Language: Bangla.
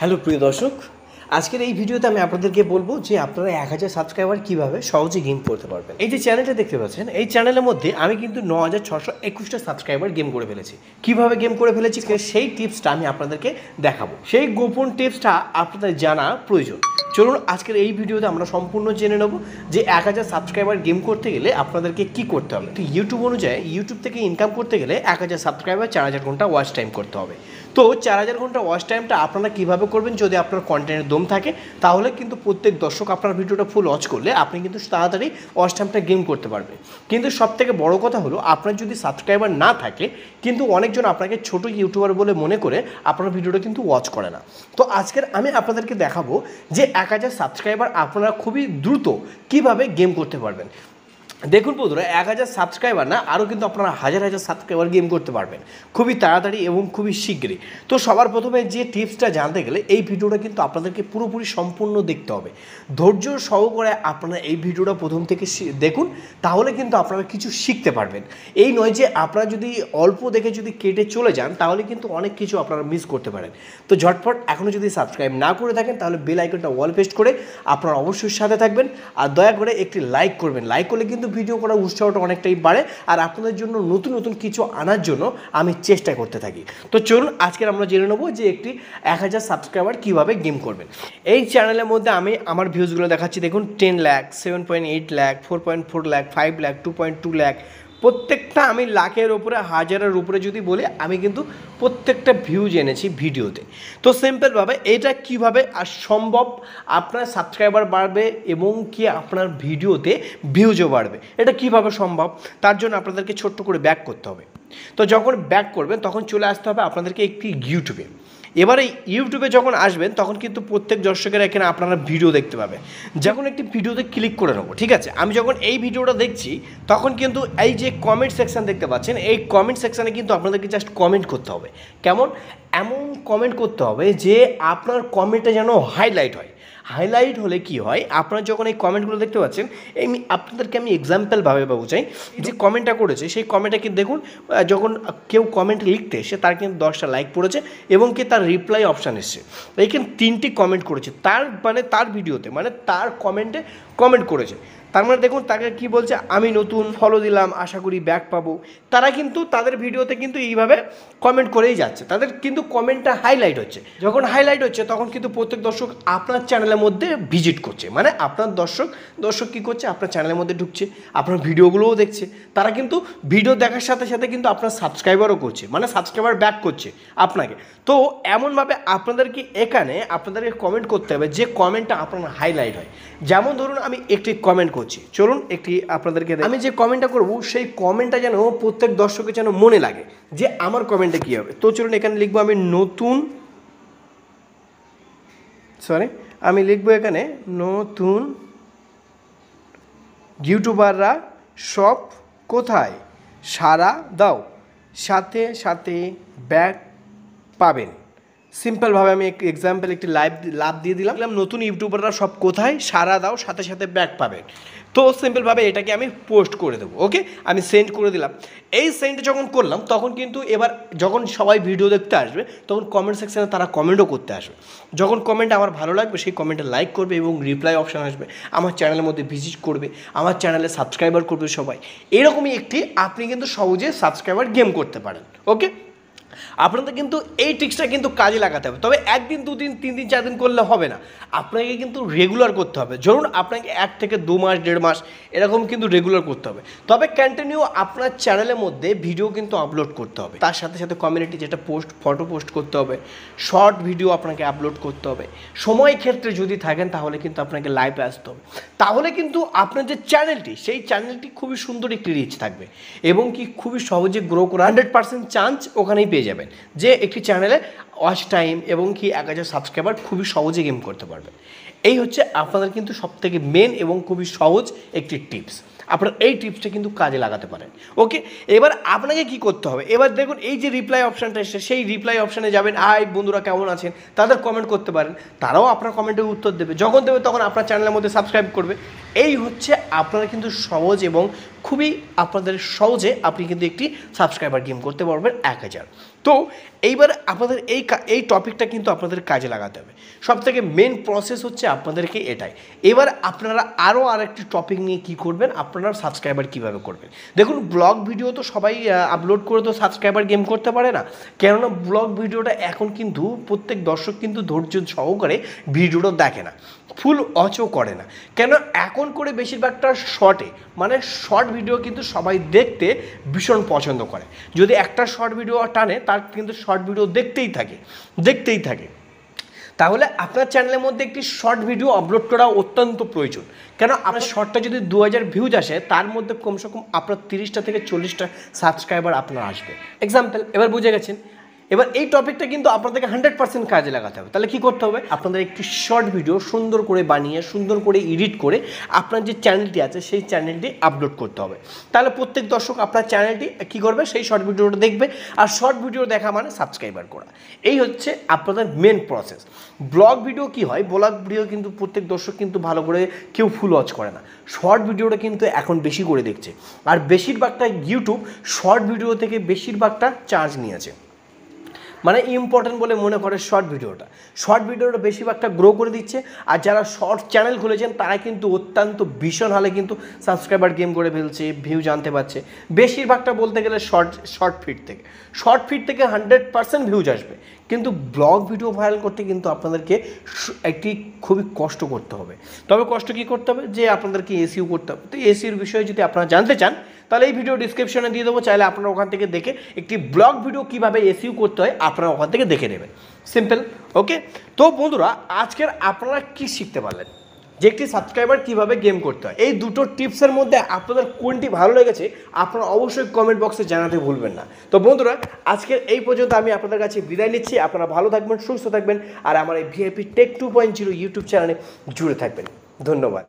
হ্যালো প্রিয় দর্শক, আজকের এই ভিডিওতে আমি আপনাদেরকে বলবো যে আপনারা 1000 সাবস্ক্রাইবার কীভাবে সহজে গেম করতে পারবেন। এই যে চ্যানেলটা দেখতে পাচ্ছেন, এই চ্যানেলের মধ্যে আমি কিন্তু 9621টা সাবস্ক্রাইবার গেম করে ফেলেছি। কিভাবে গেম করে ফেলেছি সেই টিপসটা আমি আপনাদেরকে দেখাবো। সেই গোপন টিপসটা আপনাদের জানা প্রয়োজন। চলুন আজকের এই ভিডিওতে আমরা সম্পূর্ণ জেনে নেব যে 1000 সাবস্ক্রাইবার গেম করতে গেলে আপনাদেরকে কি করতে হবে। ইউটিউব অনুযায়ী ইউটিউব থেকে ইনকাম করতে গেলে 1000 সাবস্ক্রাইবার 4000 ঘন্টা ওয়াচ টাইম করতে হবে। তো 4000 ঘন্টা ওয়াচ টাইমটা আপনারা কীভাবে করবেন, যদি আপনার কন্টেন্টের দম থাকে তাহলে কিন্তু প্রত্যেক দর্শক আপনার ভিডিওটা ফুল ওয়াচ করলে আপনি কিন্তু তাড়াতাড়ি ওয়াচ টাইমটা গেম করতে পারবেন। কিন্তু সবথেকে বড় কথা হলো, আপনার যদি সাবস্ক্রাইবার না থাকে কিন্তু অনেকজন আপনাকে ছোট ইউটিউবার বলে মনে করে আপনার ভিডিওটা কিন্তু ওয়াচ করে না। তো আজকের আমি আপনাদেরকে দেখাবো যে 1000 সাবস্ক্রাইবার আপনারা খুবই দ্রুত কিভাবে গেম করতে পারবেন। দেখুন বন্ধুরা, 1000 সাবস্ক্রাইবার না, আরও কিন্তু আপনারা হাজার হাজার সাবস্ক্রাইবার গেম করতে পারবেন খুবই তাড়াতাড়ি এবং খুবই শীঘ্রই। তো সবার প্রথমে যে টিপসটা জানতে গেলে এই ভিডিওটা কিন্তু আপনাদেরকে পুরোপুরি সম্পূর্ণ দেখতে হবে। ধৈর্য সহকারে আপনারা এই ভিডিওটা প্রথম থেকে দেখুন, তাহলে কিন্তু আপনারা কিছু শিখতে পারবেন। এই নয় যে আপনারা যদি অল্প দেখে যদি কেটে চলে যান তাহলে কিন্তু অনেক কিছু আপনারা মিস করতে পারেন। তো ঝটফট এখনও যদি সাবস্ক্রাইব না করে থাকেন তাহলে বেল আইকনটা অল প্রেস করে আপনারা অবশ্যই সাথে থাকবেন। আর দয়া করে একটি লাইক করবেন। লাইক করলে কিন্তু ভিডিও করার উৎসাহটা অনেকটাই বাড়ে, আর আপনাদের জন্য নতুন নতুন কিছু আনার জন্য আমি চেষ্টা করতে থাকি। তো চলুন আজকে আমরা জেনে নেবো যে একটি 1000 সাবস্ক্রাইবার কীভাবে গেম করবেন। এই চ্যানেলের মধ্যে আমি আমার ভিউজগুলো দেখাচ্ছি। দেখুন 10 লাখ, 7.8 লাখ, 4.4 লাখ, 5 লাখ, 2.2 লাখ, প্রত্যেকটা আমি লাখের উপরে হাজারের উপরে যদি বলি, আমি কিন্তু প্রত্যেকটা ভিউজ এনেছি ভিডিওতে। তো সিম্পলভাবে এটা কিভাবে আর সম্ভব, আপনার সাবস্ক্রাইবার বাড়বে এবং কি আপনার ভিডিওতে ভিউজও বাড়বে, এটা কিভাবে সম্ভব তার জন্য আপনাদেরকে ছোট্ট করে ব্যাক করতে হবে। তো যখন ব্যাক করবেন তখন চলে আসতে হবে আপনাদেরকে একটি ইউটিউবে। এবারে ইউটিউবে যখন আসবেন তখন কিন্তু প্রত্যেক দর্শকের এখানে আপনারা ভিডিও দেখতে পাবে। যখন একটি ভিডিওতে ক্লিক করে নেবো, ঠিক আছে, আমি যখন এই ভিডিওটা দেখছি তখন কিন্তু এই যে কমেন্ট সেকশান দেখতে পাচ্ছেন, এই কমেন্ট সেকশানে কিন্তু আপনাদেরকে জাস্ট কমেন্ট করতে হবে। কেমন? এমন কমেন্ট করতে হবে যে আপনার কমেন্টটা যেন হাইলাইট হয়। হাইলাইট হলে কি হয়, আপনারা যখন এই কমেন্টগুলো দেখতে পাচ্ছেন, আপনাদেরকে আমি এক্সাম্পলভাবে বোঝাই। যে কমেন্টটা করেছে সেই কমেন্টটা কিন্তু দেখুন, যখন কেউ কমেন্ট লিখতে এসে তার কিন্তু 10টা লাইক পড়েছে এবং কি তার রিপ্লাই অপশান এসছে। এইখানে 3টি কমেন্ট করেছে, তার মানে তার ভিডিওতে, মানে তার কমেন্টে কমেন্ট করেছে। তার মানে দেখুন তাকে কি বলছে, আমি নতুন, ফলো দিলাম, আশা করি ব্যাক পাবো। তারা কিন্তু তাদের ভিডিওতে কিন্তু এইভাবে কমেন্ট করেই যাচ্ছে, তাদের কিন্তু কমেন্টটা হাইলাইট হচ্ছে। যখন হাইলাইট হচ্ছে তখন কিন্তু প্রত্যেক দর্শক আপনার চ্যানেলের মধ্যে ভিজিট করছে, মানে আপনার দর্শক কী করছে, আপনার চ্যানেলের মধ্যে ঢুকছে, আপনার ভিডিওগুলোও দেখছে। তারা কিন্তু ভিডিও দেখার সাথে সাথে কিন্তু আপনার সাবস্ক্রাইবারও করছে, মানে সাবস্ক্রাইবার ব্যাক করছে আপনাকে। তো এমনভাবে আপনাদেরকে এখানে আপনাদেরকে কমেন্ট করতে হবে যে কমেন্টটা আপনার হাইলাইট হয়। যেমন ধরুন আমি একটি কমেন্ট করছি, চলুন একটি আপনাদেরকে আমি যে কমেন্টটা করব সেই কমেন্টটা যেন প্রত্যেক দর্শকের যেন মনে লাগে যে আমার কমেন্টে কী হবে। তো চলুন এখানে লিখবো আমি লিখবো এখানে নতুন ইউটিউবাররা সব কোথায় সাড়া দাও, সাথে সাথে ব্যাক পাবেন। সিম্পলভাবে আমি একটি এক্সাম্পল একটি লাভ দিয়ে দিলাম, নতুন ইউটিউবাররা সব কোথায় সাড়া দাও, সাথে সাথে ব্যাক পাবেন। তো সিম্পলভাবে এটাকে আমি পোস্ট করে দেবো। ওকে, আমি সেন্ড করে দিলাম। এই সেন্ড যখন করলাম তখন কিন্তু এবার যখন সবাই ভিডিও দেখতে আসবে তখন কমেন্ট সেকশানে তারা কমেন্টও করতে আসবে। যখন কমেন্ট আমার ভালো লাগবে সেই কমেন্টে লাইক করবে এবং রিপ্লাই অপশান আসবে, আমার চ্যানেলের মধ্যে ভিজিট করবে, আমার চ্যানেলে সাবস্ক্রাইবার করবে সবাই। এরকমই একটি আপনি কিন্তু সহজে সাবস্ক্রাইবার গেম করতে পারেন। ওকে, আপনাদের কিন্তু এই ট্রিক্সটা কিন্তু কাজে লাগাতে হবে। তবে একদিন, দুদিন, 3 দিন, 4 দিন করলে হবে না, আপনাকে কিন্তু রেগুলার করতে হবে। ধরুন আপনাকে 1 থেকে 2 মাস, 1.5 মাস এরকম কিন্তু রেগুলার করতে হবে। তবে কন্টিনিউ আপনার চ্যানেলের মধ্যে ভিডিও কিন্তু আপলোড করতে হবে। তার সাথে সাথে কমিউনিটি যেটা ফটো পোস্ট করতে হবে, শর্ট ভিডিও আপনাকে আপলোড করতে হবে। সময় ক্ষেত্রে যদি থাকেন তাহলে কিন্তু আপনাকে লাইভে আসতে হবে। তাহলে কিন্তু আপনার যে চ্যানেলটি, সেই চ্যানেলটি খুবই সুন্দর একটি রিচ থাকবে এবং কি খুবই সহজে গ্রো করা 100% চান্স ওখানেই পেয়ে যাবেন যে একটি চ্যানেলে ওয়াচ টাইম এবং কি 1000 সাবস্ক্রাইবার খুবই সহজে গেম করতে পারবেন। এই হচ্ছে আপনাদের কিন্তু সবথেকে মেন এবং খুবই সহজ একটি টিপস। আপনারা এই টিপসটা কিন্তু কাজে লাগাতে পারেন। ওকে, এবার আপনাকে কি করতে হবে, এবার দেখুন এই যে রিপ্লাই অপশানটা এসছে সেই রিপ্লাই অপশানে যাবেন। হাই বন্ধুরা কেমন আছেন, তাদের কমেন্ট করতে পারেন, তারাও আপনার কমেন্টের উত্তর দেবে। যখন দেবে তখন আপনার চ্যানেলের মধ্যে সাবস্ক্রাইব করবে। এই হচ্ছে আপনারা কিন্তু সহজ এবং খুবই আপনাদের সহজে আপনি কিন্তু একটি সাবস্ক্রাইবার গেম করতে পারবেন 1000। তো এইবার আপনাদের এই টপিকটা কিন্তু আপনাদের কাজে লাগাতে হবে। সবথেকে মেন প্রসেস হচ্ছে আপনাদেরকে এটাই। এবার আপনারা আরও আরেকটি টপিক নিয়ে কী করবেন, আপনারা সাবস্ক্রাইবার কীভাবে করবেন। দেখুন, ব্লগ ভিডিও তো সবাই আপলোড করে তো সাবস্ক্রাইবার গেম করতে পারে না, কেননা ব্লগ ভিডিওটা এখন কিন্তু প্রত্যেক দর্শক কিন্তু ধৈর্য সহকারে ভিডিওটা দেখে না, ফুল ওয়াচও করে না। কেন এখন করে বেশিরভাগটা শর্টে, মানে শর্ট ভিডিও কিন্তু সবাই দেখতে ভীষণ পছন্দ করে। যদি একটা শর্ট ভিডিও টানে তার কিন্তু শর্ট ভিডিও দেখতেই থাকে। তাহলে আপনার চ্যানেলের মধ্যে একটি শর্ট ভিডিও আপলোড করা অত্যন্ত প্রয়োজন। কেন আপনার শর্টটা যদি 2000 ভিউজ আসে, তার মধ্যে কমসে কম আপনার 30টা থেকে 40টা সাবস্ক্রাইবার আপনার আসবে। এক্সাম্পল, এবার বুঝে গেছেন। এবার এই টপিকটা কিন্তু আপনাদেরকে 100% কাজে লাগাতে হবে। তাহলে কী করতে হবে, আপনাদের একটি শর্ট ভিডিও সুন্দর করে বানিয়ে, সুন্দর করে এডিট করে আপনার যে চ্যানেলটি আছে সেই চ্যানেলটি আপলোড করতে হবে। তাহলে প্রত্যেক দর্শক আপনার চ্যানেলটি কী করবে, সেই শর্ট ভিডিওটা দেখবে। আর শর্ট ভিডিও দেখা মানে সাবস্ক্রাইবার করা। এই হচ্ছে আপনাদের মেন প্রসেস। ব্লগ ভিডিও কি হয়, ব্লগ ভিডিও কিন্তু প্রত্যেক দর্শক কিন্তু ভালো করে কেউ ফুল ওয়াচ করে না, শর্ট ভিডিওটা কিন্তু এখন বেশি করে দেখছে। আর বেশিরভাগটা ইউটিউব শর্ট ভিডিও থেকে বেশিরভাগটা চার্জ নিয়েছে, মানে ইম্পর্টেন্ট বলে মনে করে শর্ট ভিডিওটা বেশিরভাগটা গ্রো করে দিচ্ছে। আর যারা শর্ট চ্যানেল খুলেছেন তারা কিন্তু অত্যন্ত ভীষণ হালে কিন্তু সাবস্ক্রাইবার গেম করে ফেলছে, ভিউ জানতে পারছে। বেশিরভাগটা বলতে গেলে শর্ট ফিড থেকে 100% ভিউজ আসবে। কিন্তু ব্লগ ভিডিও ভাইরাল করতে কিন্তু আপনাদেরকে একটি খুবই কষ্ট করতে হবে। তবে কষ্ট কী করতে হবে, যে আপনাদেরকে এসইও করতে হবে। তো এসইওর বিষয়ে যদি আপনারা জানতে চান, তাহলে এই ভিডিও ডিসক্রিপশনে দিয়ে দেবো, চাইলে আপনারা ওখান থেকে দেখে একটি ব্লগ ভিডিও কীভাবে এসইও করতে হয় আপনারা ওখান থেকে দেখে নেবেন। সিম্পল, ওকে। তো বন্ধুরা, আজকের আপনারা কি শিখতে পারলেন, যে একটি সাবস্ক্রাইবার কীভাবে গেম করতে হয়। এই দুটো টিপসের মধ্যে আপনাদের কোনটি ভালো লেগেছে আপনারা অবশ্যই কমেন্ট বক্সে জানাতে ভুলবেন না। তো বন্ধুরা, আজকের এই পর্যন্ত আমি আপনাদের কাছে বিদায় নিচ্ছি। আপনারা ভালো থাকবেন, সুস্থ থাকবেন, আর আমার এই ভিআইপি টেক 2.0 ইউটিউব চ্যানেলে জুড়ে থাকবেন। ধন্যবাদ।